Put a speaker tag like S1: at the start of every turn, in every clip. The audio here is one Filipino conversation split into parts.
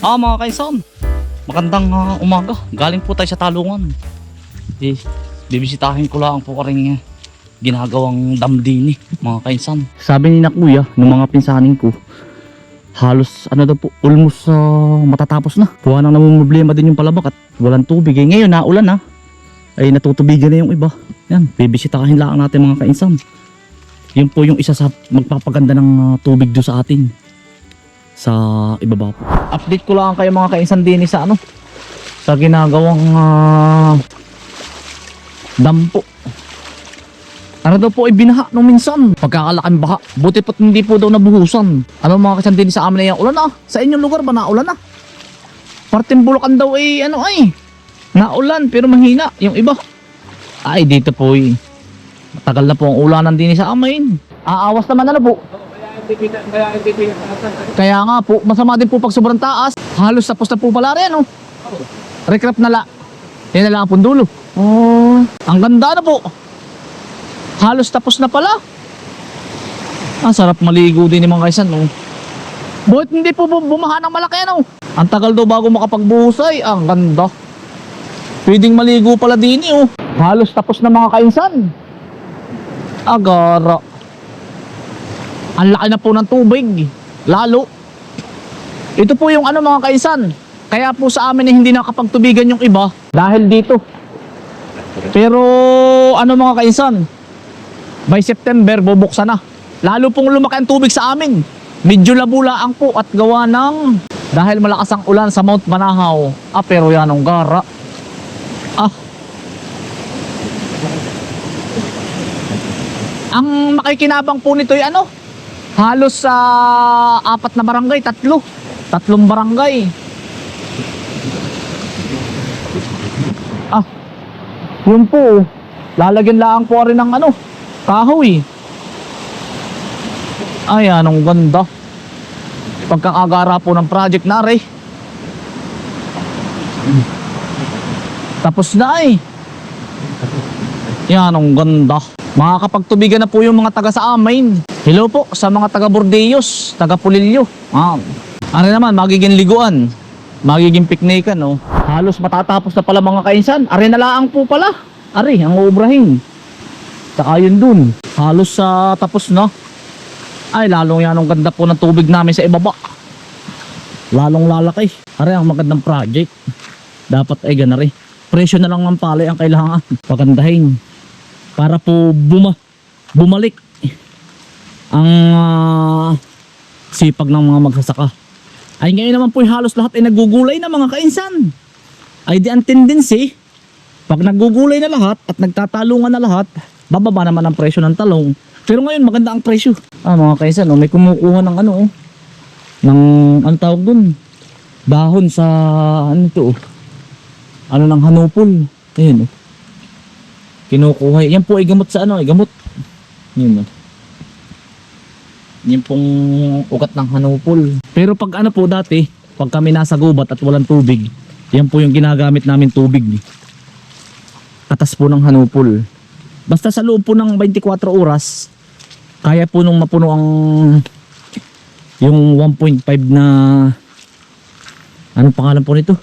S1: Mga kaisan, magandang umaga. Galing po tayo sa talungan. Bibisitahin ko lang po rin ginagawang damdini, mga kaisan. Sabi ni na kuya, ng mga pinsanin ko, halos ano daw po, almost matatapos na. Kuha nang namumblema din yung palabak at walang tubig. Ngayon naulan na, ay natutubigan na yung iba. Yan, bibisitahin lang natin mga kaisan. Yun po yung isa sa magpapaganda ng tubig do sa atin. Sa ibaba po. Update ko lang kayo mga kaisan din sa ano, sa ginagawang dam po. Ano daw po ay binaha nung minsan, pagkakalaking baha. Buti po't hindi po daw nabuhusan. Ano mga kaisan din sa amin na yung ulan na. Sa inyong lugar ba naulan na? Parting Bulacan daw ay ano ay naulan pero mahina yung iba. Ay dito po ay matagal na po ang ulanan din sa amin. Aawas naman ano po. Kaya nga po, masama din po pag sobrang taas. Halos tapos na po pala rin, no? Recraft na la. Yan na lang ang pundulo. Oh, ang ganda na po. Halos tapos na pala. Sarap maligo din mga kaisan, no? Buhat hindi po bumaha ng malaki, no? Ang tagal daw bago makapagbuhusay. Ang ganda. Pwedeng maligo pala din, oh. Halos tapos na mga kaisan. Agara. Ang laki na po ng tubig. Lalo. Ito po yung ano mga kaisan. Kaya po sa amin hindi nakapagtubigan yung iba. Dahil dito. Pero ano mga kaisan. By September bubuksan na. Lalo pong lumaki ang tubig sa amin. Medyo labulaang po at gawa ng dahil malakas ang ulan sa Mount Manahaw. Pero yan ang gara. Ang makikinabang po nito ay ano? Halos sa 4 na barangay, 3 barangay. Yun po. Lalagyan lang po rin ng ano, kahoy. Ay, anong ganda. Pagkakagara po ng project na rin. Tapos na eh. Yan, anong ganda. Makakapagtubigan na po yung mga taga sa amin. Hello po sa mga taga Bordeos, taga Pulilio. Ano naman, magiging liguan, magiging piknikan, no? Halos matatapos na pala mga kainsan. Ari na laang po pala. Ari, ang uubrahin. Saka yun dun. Halos tapos na. Ay, lalong yan ang ganda po ng tubig namin sa ibaba. Lalong lalaki. Ari, ang magandang project. Dapat ay ganari. Presyo na lang ng palay ang kailangan. Pagandahin. Para po bumalik ang sipag ng mga magsasaka. Ay ngayon naman po halos lahat ay nagugulay na mga kainsan. Ay di ang tendency, pag nagugulay na lahat at nagtatalungan na lahat, bababa naman ang presyo ng talong. Pero ngayon maganda ang presyo. Mga kainsan, may kumukuha ng ano, ng ano tawag dun, dahon sa ano to, ano ng hanupol. Ayun, kinukuha. Yan po ay gamot sa ano, ay gamot. Yun. Yan pong ugat ng hanupol. Pero pag ano po dati, pag kami nasa gubat at walang tubig, yan po yung ginagamit namin tubig. Katas po ng hanupol. Basta sa loob po ng 24 oras, kaya po nung mapuno ang yung 1.5 na anong pangalan po nito?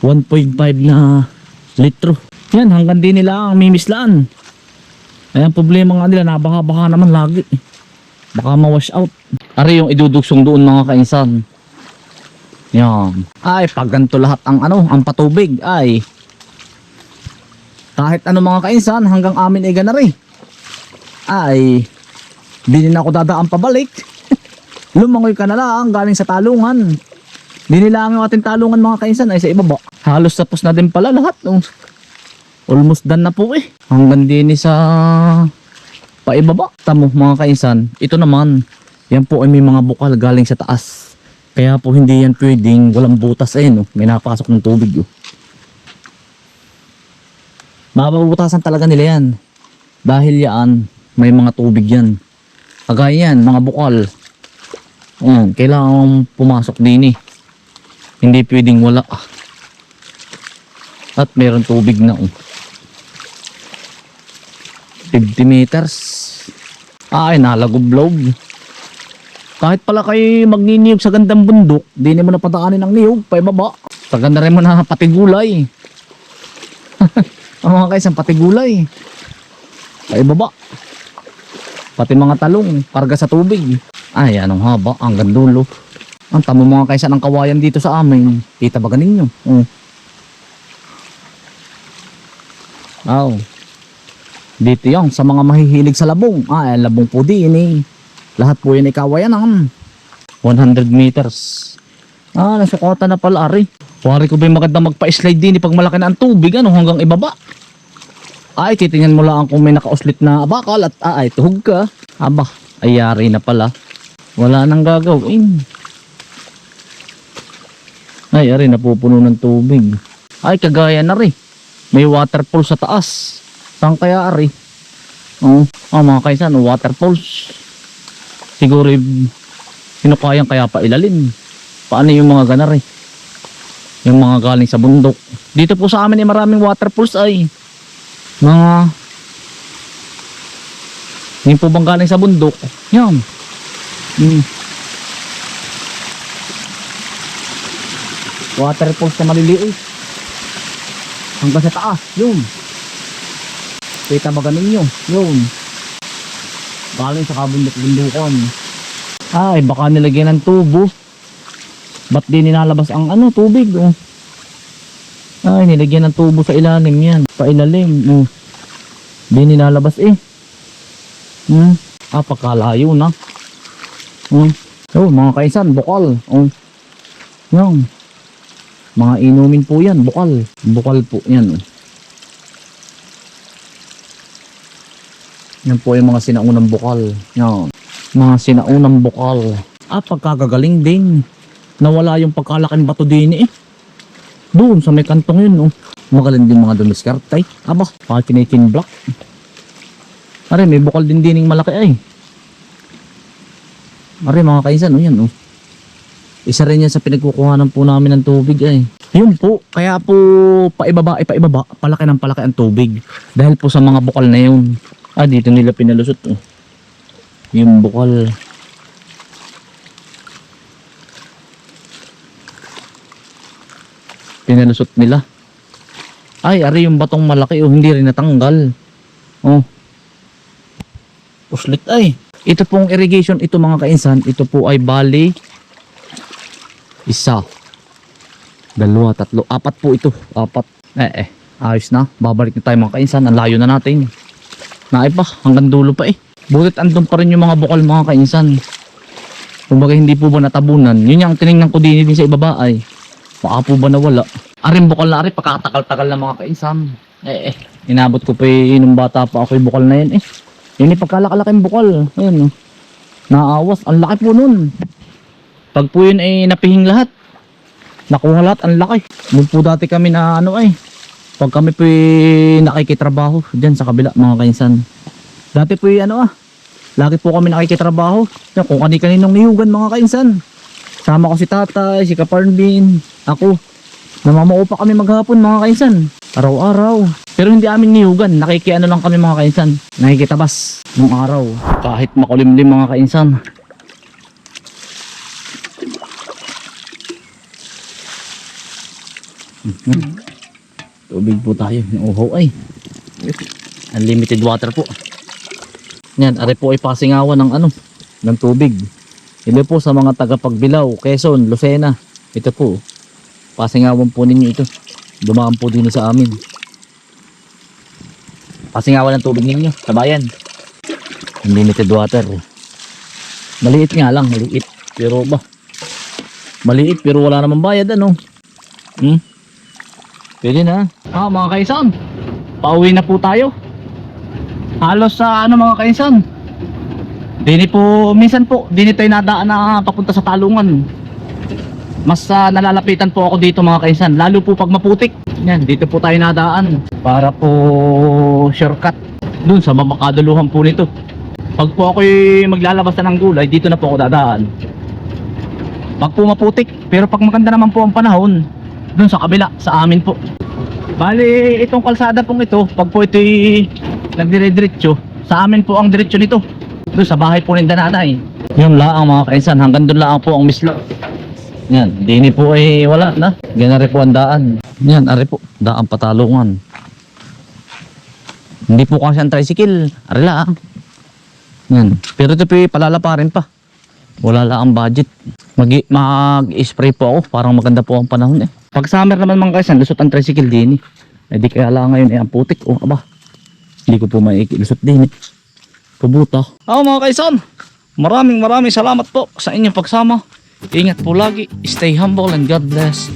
S1: 1.5 na litro. Yan, hanggang din nila ang mimislaan. Ayan, problema nga nila, nabaha-baha naman lagi. Baka ma-wash out. Ari yung idudugsong doon mga kainsan. Yan. Ay, pag ganito lahat ang ano, ang patubig, ay kahit ano mga kainsan, hanggang amin ay ganari. Ay, di na ako dadaan pabalik. Lumangoy ka na lang, galing sa talungan. Di nila ang ating talungan mga kainsan ay sa ibaba. Halos tapos na din pala lahat. Almost done na po eh. Hanggang din sa paibaba. Tamo mga kainsan. Ito naman. Yan po ay may mga bukal galing sa taas. Kaya po hindi yan pwedeng walang butas eh. No? May napasok ng tubig. Mapapabutasan talaga nila yan. Dahil yan may mga tubig yan. Kagaya yan mga bukal. Kailangan pumasok din eh. Hindi pwedeng wala. At meron tubig na 50 meters. Ay, nalagublob. Kahit pala kayo magniniyog sa gandang bundok, di mo na padaanin ang niyog, paibaba. Sa ganda rin mo na pati gulay. Ang mga kaisan, pati gulay. Paibaba. Pati mga talong, karga sa tubig. Ay, anong haba, ang gandulo. Ang tamo mga kaisan ng kawayan dito sa amin. Kita ba ganin nyo? Oh. Dito yung sa mga mahihilig sa labong. Labong po din eh. Lahat po yun ay kawayan 100 meters. Nasukatan na pala ari. Wari ko ba yung maganda magpa-slide din pag malaki na ang tubig hanggang ibaba. Titingnan mo lang kung may nakauslit na bakal at tuhog ka. Aba, ayari na pala. Wala nang gagawin. Ari napupuno ng tubig. Kagaya na rin. May waterfall sa taas. Saan kaya ari? Mga kaisan, waterfalls. Siguro sinukayang kaya pa ilalim. Paano yung mga ganar yung mga galing sa bundok. Dito po sa amin maraming waterfalls yung po bang galing sa bundok. Yan. Waterfalls na maliliit hanggang sa taas. Yun. Kita ba ganin yun. Galing sa kabundok-bundukan. Baka nilagyan ng tubo. Ba't di nilalabas ang tubig? Nilagyan ng tubo sa ilalim yan. Pailalim. Di nilalabas pagkalayo na. Mga kaisan, bukal. Yan. Mga inumin po yan, bukal. Bukal po yan. Yan po yung mga sinaunang bukal. Yan. Mga sinaunang bukal. Pagkagagaling din. Nawala yung pagkalaking bato din doon sa may kantong yun. Magaling din mga dumiskarte. Pakinikin block. May bukal din dining malaki mga kaisan. Yan. Isa rin yan sa pinagkukuhanan po namin ng tubig Yun po. Kaya po paibaba, palaki ng palaki ang tubig. Dahil po sa mga bukal na yun. Dito nila pinalusot yung bukal. Pinalusot nila. Ari yung batong malaki hindi rin natanggal. Uslit Ito pong irrigation ito mga kainsan. Ito po ay bali 1, 2, 3, 4 po ito. 4. Ayos na. Babalik na tayo mga kainsan. Ang layo na natin. Pa, hanggang dulo pa Butit andun pa rin yung mga bukal mga kainsan. Kumbaga hindi po ba natabunan. Yun yung tinignan ko din sa ibaba baka po ba nawala. Aring bukal na pagkatagal-tagal na mga kainsan. Inabot ko pa nung bata pa ako yung bukal na yan Yun pagkalakalaking bukal. Ayun naawas. Ang laki po nun. Pag po yun napihing lahat. Nakuha lahat. Ang laki. Nung po dati kami na pag kami po nakikitrabaho dyan sa kabila mga kainsan. Dati po lagi po kami nakikitrabaho. Kung kani-kaninong niyugan mga kainsan. Sama ko si tatay, si Kaparnbin, ako. Namamao pa kami maghapon mga kainsan. Araw-araw. Pero hindi amin niyugan. Nakikiano lang kami mga kainsan. Nakikitabas ng araw. Kahit makulimlim mga kainsan. Tubig po tayo. Uhaw unlimited water po. Yan, ari po ay pasingawan ng tubig. Ito po sa mga taga-Pagbilao, Quezon, Lucena. Ito po. Pasingawan po ninyo ito. Dumaan po din sa amin. Pasingawan ng tubig ninyo sa bayan. Unlimited water. Maliit nga lang, maliit. Pero maliit pero wala namang bayad Pwede na. Mga kaisan. Pauwi na po tayo. Halos sa mga kaisan. Dini po, minsan po, dini tayo nadaan na papunta sa Talungan. Mas nalalapitan po ako dito mga kaisan. Lalo po pag maputik. Yan, dito po tayo nadaan. Para po shortcut. Dun sa makaduluhan po nito. Pag po ako'y maglalabas na ng gulay, dito na po ako dadaan. Pag po maputik. Pero pag maganda naman po ang panahon, dun sa kabila, sa amin po. Bali, itong kalsada pong ito, pag po ito'y nagdire-diretso, sa amin po ang diretsyo nito. Doon sa bahay po ng Dananay. Yung laang mga kainsan, hanggang doon laang po ang mislog. Yan, dini po ay wala na. Ganari po ang daan. Yan, ari po, daan patalungan. Hindi po kasi ang tricycle, ari laang. Yan, pero ito po palalaparin pa. Wala lang ang budget. Mag-spray po ako, parang maganda po ang panahon eh. Pag summer naman mga kainsan, lusot ang tricycle dini. Eh di kaya lang ngayon eh ang putik. Oh, aba, hindi ko po maikilusot dini. Pubuta. Mga kaisan, maraming salamat po sa inyong pagsama. Ingat po lagi. Stay humble and God bless.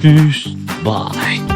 S1: Peace. Bye.